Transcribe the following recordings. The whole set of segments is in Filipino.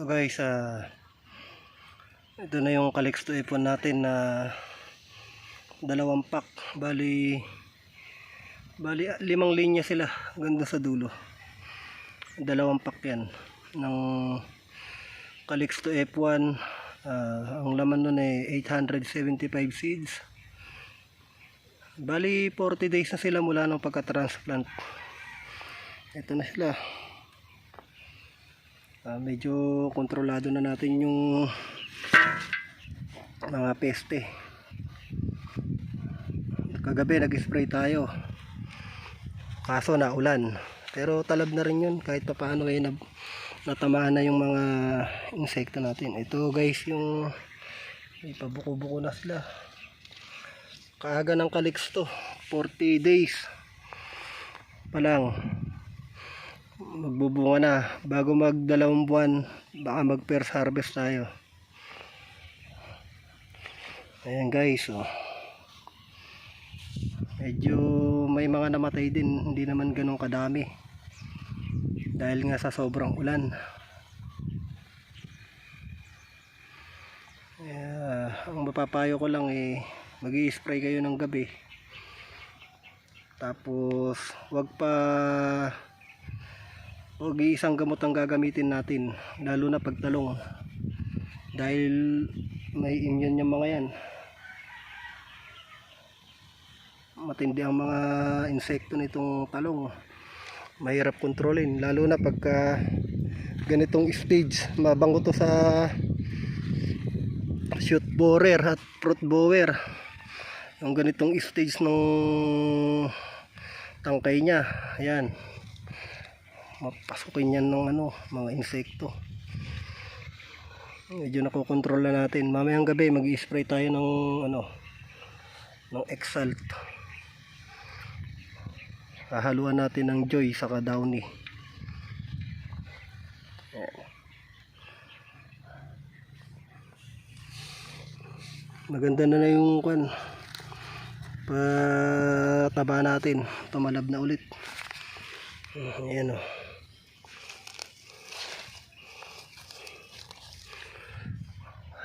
Ito guys, ito na yung Calixto ipon natin na dalawang pack. Bali 5 linya sila ganda sa dulo. Dalawang pack yan ng Calixto F1. Ang laman nun ay 875 seeds. Bali 40 days na sila mula ng pagka-transplant. Ito na sila. Medyo kontrolado na natin yung mga peste. Kagabi nag-spray tayo, kaso naulan, pero talab na rin yun kahit pa paano kayo natamaan na yung mga insekto natin. Ito guys, yung may pabuko-buko na sila. Kaaga ng Calixto, 40 days pa lang magbubunga na. Bago mag 2 buwan baka mag first harvest tayo. Ayan guys, medyo may mga namatay din, hindi naman ganun kadami dahil nga sa sobrang ulan. Ang mapapayo ko lang mag-i-spray kayo ng gabi, tapos wag isang gamot ang gagamitin natin, lalo na pag talong, dahil may immune yung mga yan. Matindi ang mga insekto nitong talong, mahirap kontrolin, lalo na pagka ganitong stage. Mabango to sa shoot borer at fruit borer, yung ganitong stage ng tangkay nya. Ayan, mapasukin yan ng mga insekto. Medyo nakokontrol na natin. Mamayang gabi mag-i-spray tayo ng ng Exalt. Hahaluan natin ng Joy saka Downy. Maganda na yung pataba natin, tumalab na ulit. Ayan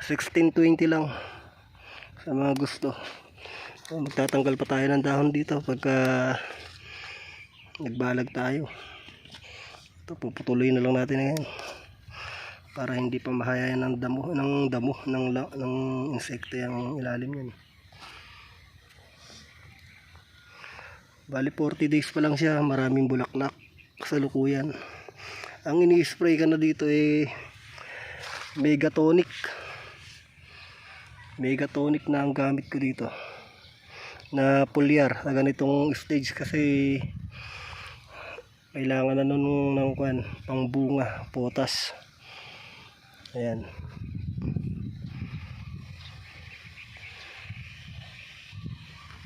16-20 lang sa mga gusto. Magtatanggal pa tayo ng dahon dito pagka nagbalag tayo. Ito, puputuloy na lang natin ngayon para hindi pa mahayayan ng damo ng insekto yung ilalim niyan. Bali 40 days pa lang siya, maraming bulaklak sa lukuyan. Ang ini-spray ka na dito Megatonic na ang gamit ko dito na foliar sa ganitong stage, kasi kailangan na nun ng pangbunga, potas. Ayan.